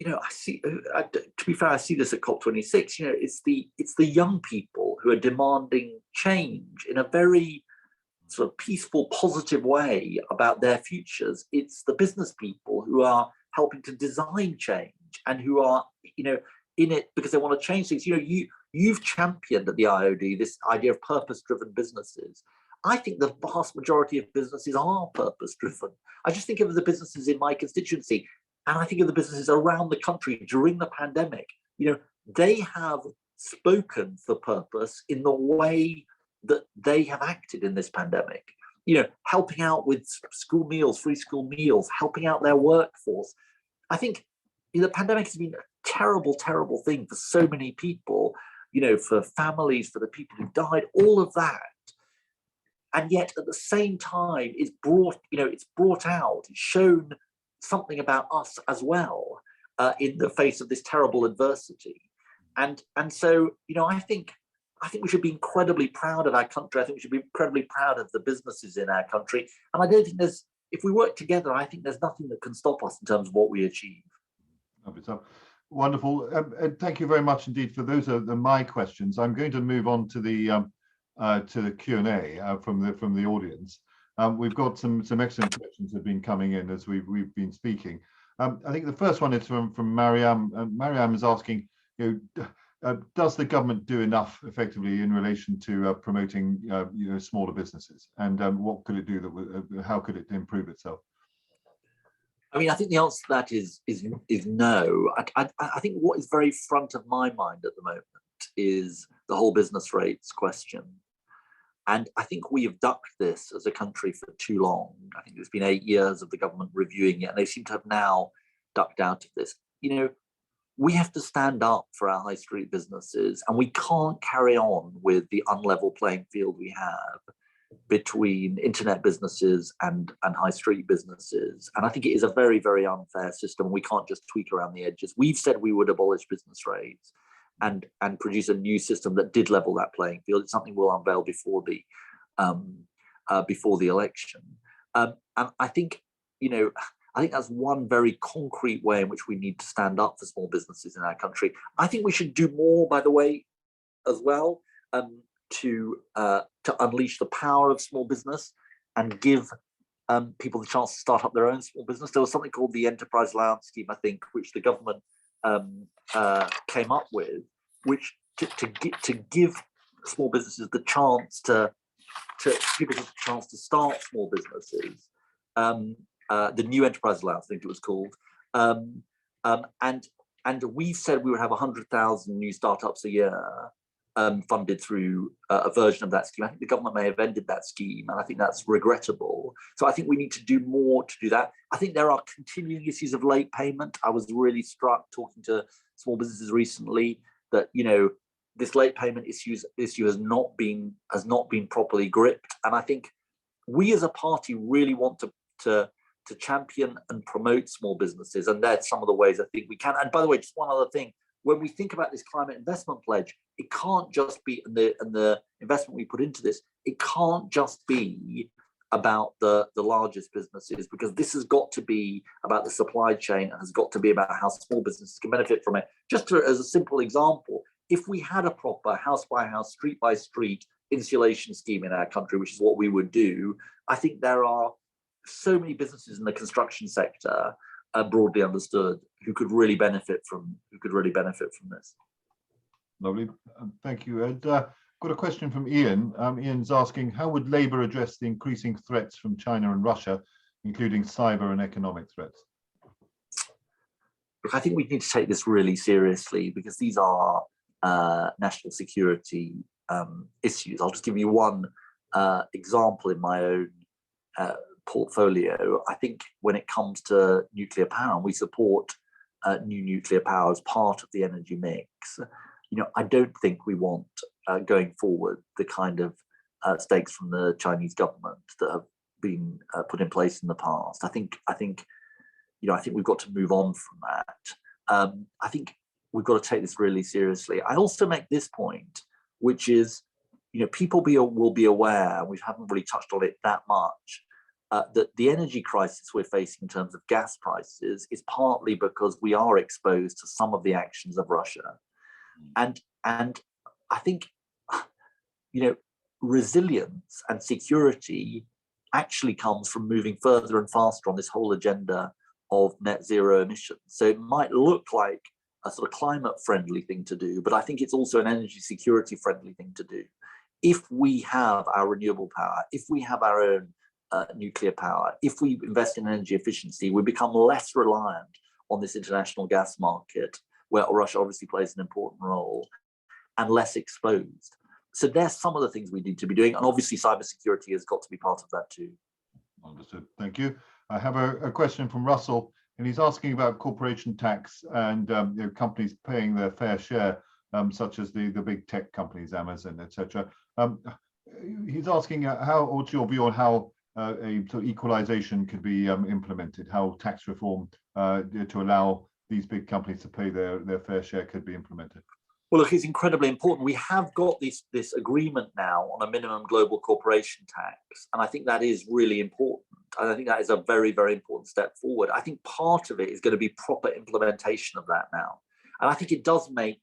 I see, to be fair, I see this at COP26, it's the young people who are demanding change in a very sort of peaceful, positive way about their futures. It's the business people who are helping to design change and who are, in it because they want to change things. You've championed at the IoD this idea of purpose-driven businesses. I think the vast majority of businesses are purpose-driven. I just think of the businesses in my constituency, and I think of the businesses around the country during the pandemic. They have spoken for purpose in the way that they have acted in this pandemic, helping out with school meals, free school meals, helping out their workforce. I think the pandemic has been a terrible, terrible thing for so many people, for families, for the people who died, all of that. And yet at the same time, it's brought out, it's shown something about us as well. in the face of this terrible adversity. And so, I think we should be incredibly proud of our country. I think we should be incredibly proud of the businesses in our country. And I don't think if we work together, I think there's nothing that can stop us in terms of what we achieve. Wonderful. And thank you very much indeed for those are my questions. I'm going to move on to the Q&A from the audience. We've got some excellent questions that have been coming in as we've been speaking. I think the first one is from Mariam. Mariam is asking, does the government do enough effectively in relation to promoting smaller businesses, and what could it do how could it improve itself? I mean, I think the answer to that is no. I think what is very front of my mind at the moment is the whole business rates question. And I think we have ducked this as a country for too long. I think it's been 8 years of the government reviewing it, and they seem to have now ducked out of this. We have to stand up for our high street businesses, and we can't carry on with the unlevel playing field we have between internet businesses and high street businesses. And I think it is a very, very unfair system. We can't just tweak around the edges. We've said we would abolish business rates and produce a new system that did level that playing field. It's something we'll unveil before the election. And I think, I think that's one very concrete way in which we need to stand up for small businesses in our country. I think we should do more, by the way, as well, to unleash the power of small business and give people the chance to start up their own small business. There was something called the Enterprise Allowance Scheme, I think, which the government came up with, which to give small businesses the chance to start small businesses. The new Enterprise Allowance, I think it was called, and we've said we would have 100,000 new startups a year funded through a version of that scheme. I think the government may have ended that scheme, and I think that's regrettable. So I think we need to do more to do that. I think there are continuing issues of late payment. I was really struck talking to small businesses recently that this late payment issue has not been properly gripped, and I think we as a party really want to champion and promote small businesses, and that's some of the ways I think we can. And by the way, just one other thing. When we think about this climate investment pledge, it can't just be the investment we put into this. It can't just be about the largest businesses, because this has got to be about the supply chain and has got to be about how small businesses can benefit from it. Just as a simple example, if we had a proper house by house, street by street insulation scheme in our country, which is what we would do, I think there are so many businesses in the construction sector, broadly understood, who could really benefit from this. Lovely, thank you, Ed. Got a question from Ian. Ian's asking, how would Labour address the increasing threats from China and Russia, including cyber and economic threats? Look, I think we need to take this really seriously, because these are national security issues. I'll just give you one example in my own portfolio. I think when it comes to nuclear power, we support new nuclear power as part of the energy mix. I don't think we want going forward the kind of stakes from the Chinese government that have been put in place in the past. I think we've got to move on from that. I think we've got to take this really seriously. I also make this point, which is, people will be aware, and we haven't really touched on it that much, that the energy crisis we're facing in terms of gas prices is partly because we are exposed to some of the actions of Russia. And I think, resilience and security actually comes from moving further and faster on this whole agenda of net zero emissions. So it might look like a sort of climate friendly thing to do, but I think it's also an energy security friendly thing to do. If we have our renewable power, if we have our own nuclear power, if we invest in energy efficiency, we become less reliant on this international gas market, where Russia obviously plays an important role, and less exposed. So there's some of the things we need to be doing, and obviously cybersecurity has got to be part of that too. Understood, thank you. I have a question from Russell, and he's asking about corporation tax and companies paying their fair share, such as the big tech companies, Amazon, etc. He's asking what's your view on how a sort of equalization could be implemented, how tax reform to allow these big companies to pay their fair share could be implemented? Well, look, it's incredibly important. We have got this agreement now on a minimum global corporation tax, and I think that is really important. And I think that is a very, very important step forward. I think part of it is going to be proper implementation of that now, and I think it does make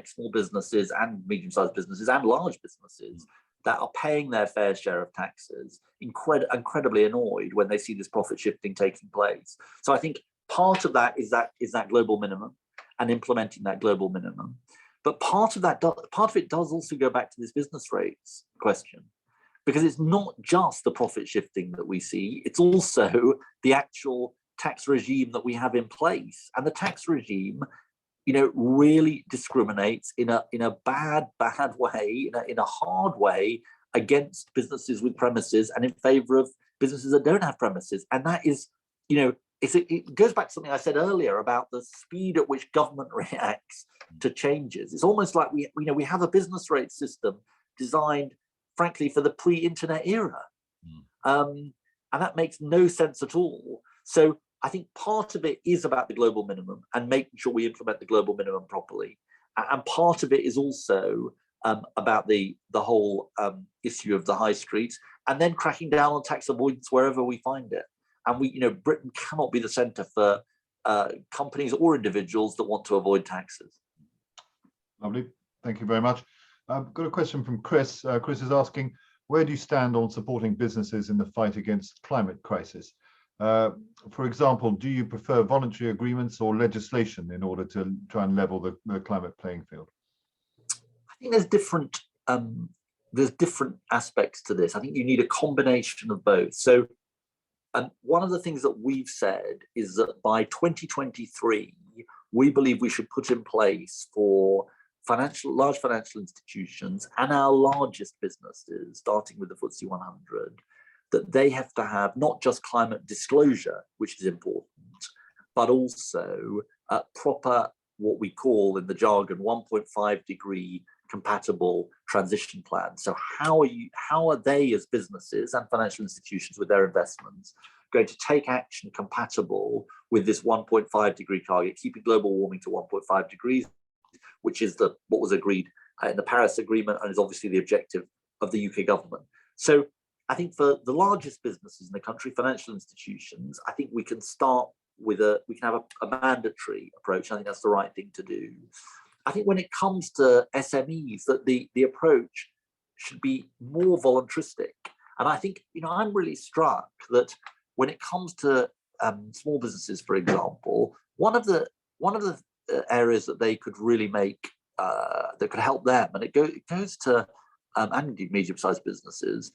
small businesses and medium-sized businesses and large businesses that are paying their fair share of taxes incredibly annoyed when they see this profit shifting taking place. So I think part of that is that global minimum and implementing that global minimum. But part of it does also go back to this business rates question, because it's not just the profit shifting that we see, it's also the actual tax regime that we have in place. And the tax regime, really discriminates in a bad way, in a hard way against businesses with premises and in favor of businesses that don't have premises. And that is, it goes back to something I said earlier about the speed at which government reacts to changes. It's almost like we have a business rate system designed, frankly, for the pre-internet era, and that makes no sense at all. So I think part of it is about the global minimum and making sure we implement the global minimum properly, and part of it is also about the whole issue of the high street, and then cracking down on tax avoidance wherever we find it. And Britain cannot be the centre for companies or individuals that want to avoid taxes. Lovely, thank you very much. I've got a question from Chris. Chris is asking, where do you stand on supporting businesses in the fight against climate crisis? For example, do you prefer voluntary agreements or legislation in order to try and level the climate playing field? I think there's different aspects to this. I think you need a combination of both. So one of the things that we've said is that by 2023, we believe we should put in place for large financial institutions and our largest businesses, starting with the FTSE 100, that they have to have not just climate disclosure, which is important, but also proper, what we call in the jargon, 1.5 degree compatible transition plans. So how are they as businesses and financial institutions with their investments going to take action compatible with this 1.5 degree target, keeping global warming to 1.5 degrees, which is what was agreed in the Paris Agreement and is obviously the objective of the UK government. So I think for the largest businesses in the country, financial institutions, I think we can start with we can have a mandatory approach. I think that's the right thing to do. I think when it comes to SMEs, that the approach should be more voluntaristic. And I think, I'm really struck that when it comes to small businesses, for example, one of the areas that they could really make, that could help them, and it goes to, and indeed medium-sized businesses,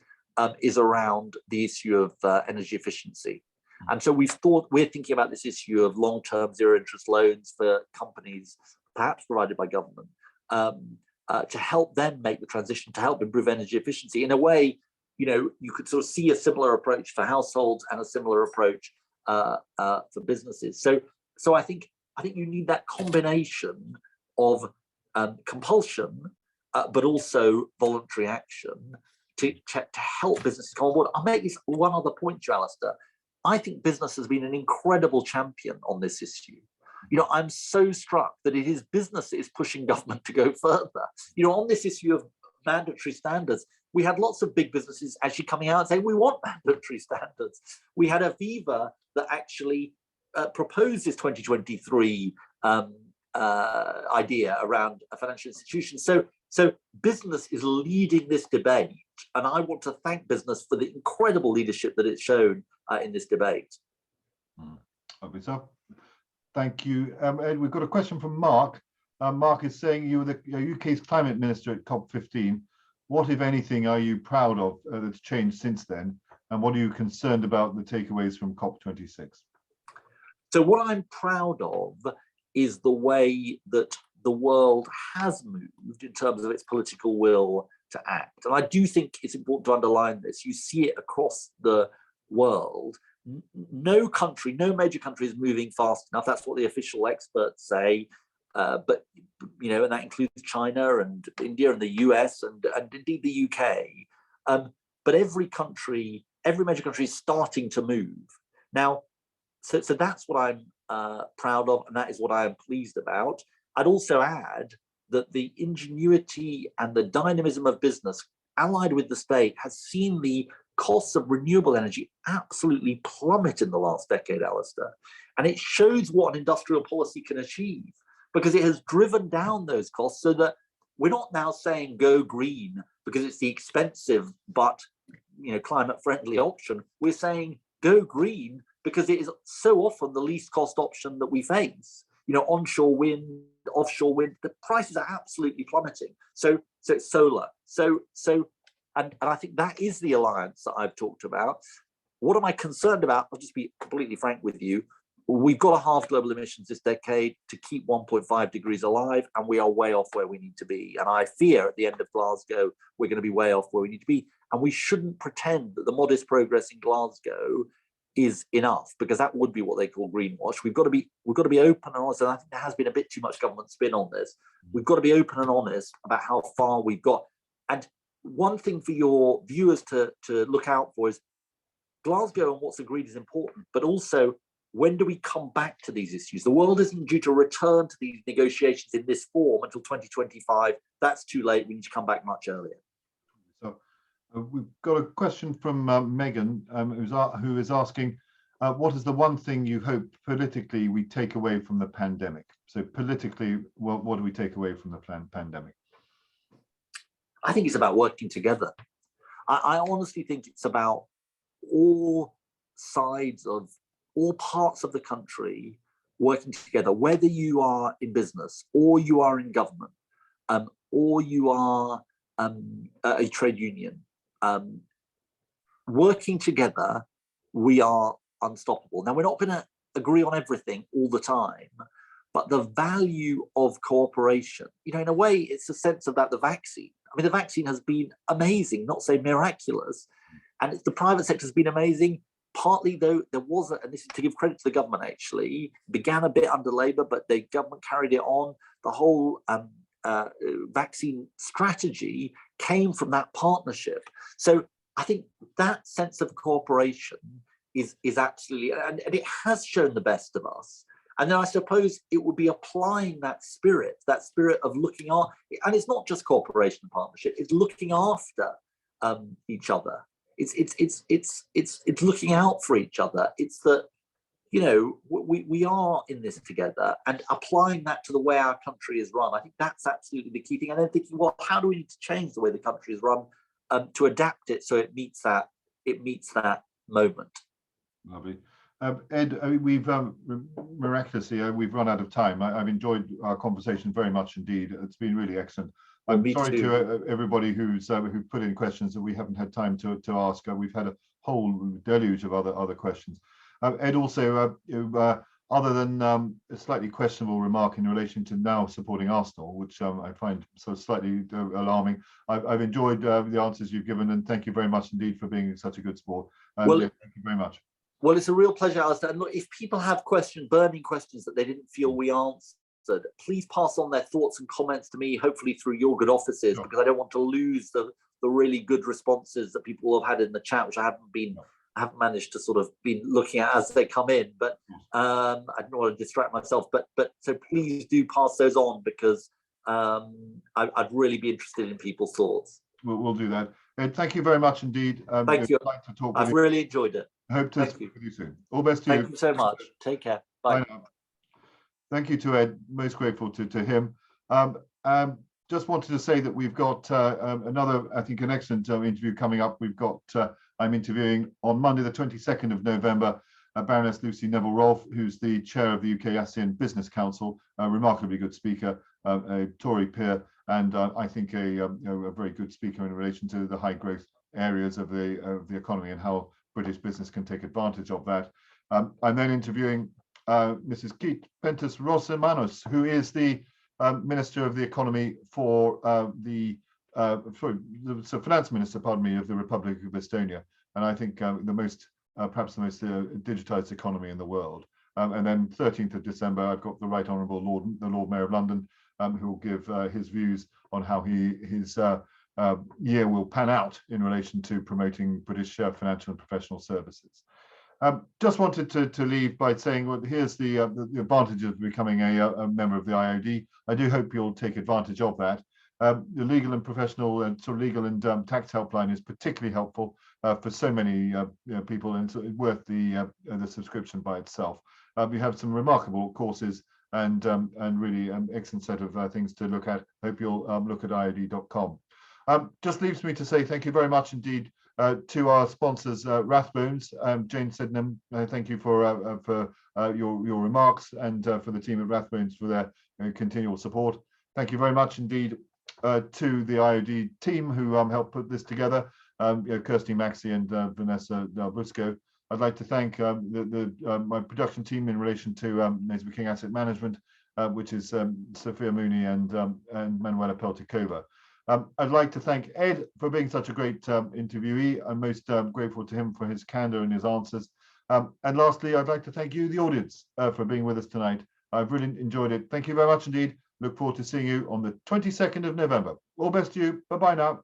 is around the issue of energy efficiency. And so we're thinking about this issue of long-term zero-interest loans for companies, perhaps provided by government, to help them make the transition, to help improve energy efficiency. In a way, you could sort of see a similar approach for households and a similar approach for businesses. So I think you need that combination of compulsion, but also voluntary action to help businesses come on board. I'll make this one other point to you, Alastair. I think business has been an incredible champion on this issue. I'm so struck that it is business that is pushing government to go further. On this issue of mandatory standards, we had lots of big businesses actually coming out and saying, we want mandatory standards. We had Aviva that actually proposed this 2023 idea around a financial institution. So business is leading this debate, and I want to thank business for the incredible leadership that it's shown in this debate. Okay, so thank you. Ed, we've got a question from Mark. Mark is saying you were the UK's climate minister at COP15. What, if anything, are you proud of that's changed since then? And what are you concerned about the takeaways from COP26? So what I'm proud of is the way that the world has moved in terms of its political will to act. And I do think it's important to underline this. You see it across the world. No major country is moving fast enough. That's what the official experts say. But and that includes China and India and the US and indeed the UK. But every major country is starting to move now. So that's what proud of, and that is what I am pleased about. I'd also add that the ingenuity and the dynamism of business allied with the state has seen the costs of renewable energy absolutely plummet in the last decade, Alastair. And it shows what an industrial policy can achieve, because it has driven down those costs so that we're not now saying go green because it's the expensive but climate friendly option. We're saying go green because it is so often the least cost option that we face. Onshore wind, offshore wind, the prices are absolutely plummeting. So it's solar. And I think that is the alliance that I've talked about. What am I concerned about? I'll just be completely frank with you. We've got to halve global emissions this decade to keep 1.5 degrees alive, and we are way off where we need to be. And I fear at the end of Glasgow, we're going to be way off where we need to be. And we shouldn't pretend that the modest progress in Glasgow is enough, because that would be what they call greenwash. We've got to be open and honest, and I think there has been a bit too much government spin on this. We've got to be open and honest about how far we've got. And one thing for your viewers to look out for is Glasgow and what's agreed is important, but also when do we come back to these issues? The world isn't due to return to these negotiations in this form until 2025. That's too late. We need to come back much earlier. So we've got a question from Megan, who is asking, what is the one thing you hope politically we take away from the pandemic? So politically, what do we take away from the pandemic? I think it's about working together. I honestly think it's about all sides of all parts of the country working together, whether you are in business or you are in government, or you are a trade union. Working together, we are unstoppable. Now, we're not going to agree on everything all the time, but the value of cooperation, in a way, it's a sense of that, the vaccine. I mean, the vaccine has been amazing, not say miraculous, and the private sector has been amazing. Partly, though, there was, and this is to give credit to the government, actually, began a bit under Labour, but the government carried it on. The whole vaccine strategy came from that partnership. So I think that sense of cooperation is absolutely, and it has shown the best of us. And then I suppose it would be applying that spirit of looking after, and it's not just cooperation and partnership, it's looking after each other. It's looking out for each other. It's that, we are in this together, and applying that to the way our country is run. I think that's absolutely the key thing. And then thinking, well, how do we need to change the way the country is run to adapt it so it meets that moment? Lovely. Ed, we've miraculously we've run out of time. I've enjoyed our conversation very much indeed. It's been really excellent. I'm sorry to everybody who put in questions that we haven't had time to ask. We've had a whole deluge of other questions. Ed, also, other than a slightly questionable remark in relation to now supporting Arsenal, which I find sort of slightly alarming, I've enjoyed the answers you've given, and thank you very much indeed for being such a good sport. Well, thank you very much. Well, it's a real pleasure, Alastair. And look, if people have burning questions that they didn't feel we answered, please pass on their thoughts and comments to me, hopefully through your good offices, because I don't want to lose the really good responses that people have had in the chat, which I haven't managed to sort of be looking at as they come in. But I don't want to distract myself. But so please do pass those on, because I'd really be interested in people's thoughts. We'll do that. Ed, thank you very much indeed. Thank you. Like to talk I've really enjoyed it. I hope to speak with you soon. All the best to you. Thank you so much. Take care. Bye. Bye now. Thank you to Ed. Most grateful to him. Just wanted to say that we've got another, I think, an excellent interview coming up. We've got, I'm interviewing on Monday, the 22nd of November, Baroness Lucy Neville-Rolfe, who's the chair of the UK ASEAN Business Council, a remarkably good speaker, a Tory peer, and I think a very good speaker in relation to the high growth areas of the economy and how British business can take advantage of that. I'm then interviewing Mrs. Kate Pentus-Rossemanos, who is the Minister of the Economy for the Finance Minister, pardon me, of the Republic of Estonia, and I think perhaps the most digitized economy in the world. And then 13th of December, I've got the Right Honourable the Lord Mayor of London, who will give his views on how his year will pan out in relation to promoting British financial and professional services. Just wanted to leave by saying, well, here's the advantages of becoming a member of the IoD. I do hope you'll take advantage of that. The legal and professional and sort of legal and tax helpline is particularly helpful for so many people, and so it's worth the subscription by itself. We have some remarkable courses and really excellent set of things to look at. Hope you'll look at iod.com. Just leaves me to say thank you very much indeed to our sponsors, Rathbones. Jane Sydenham, thank you for your remarks, and for the team at Rathbones for their continual support. Thank you very much indeed to the IoD team who helped put this together, Kirsty Maxey and Vanessa Busco. I'd like to thank my production team in relation to Naseby King Asset Management, which is Sophia Mooney and Manuela Pelticova. I'd like to thank Ed for being such a great interviewee. I'm most grateful to him for his candor and his answers. And lastly, I'd like to thank you, the audience, for being with us tonight. I've really enjoyed it. Thank you very much indeed. Look forward to seeing you on the 22nd of November. All best to you. Bye-bye now.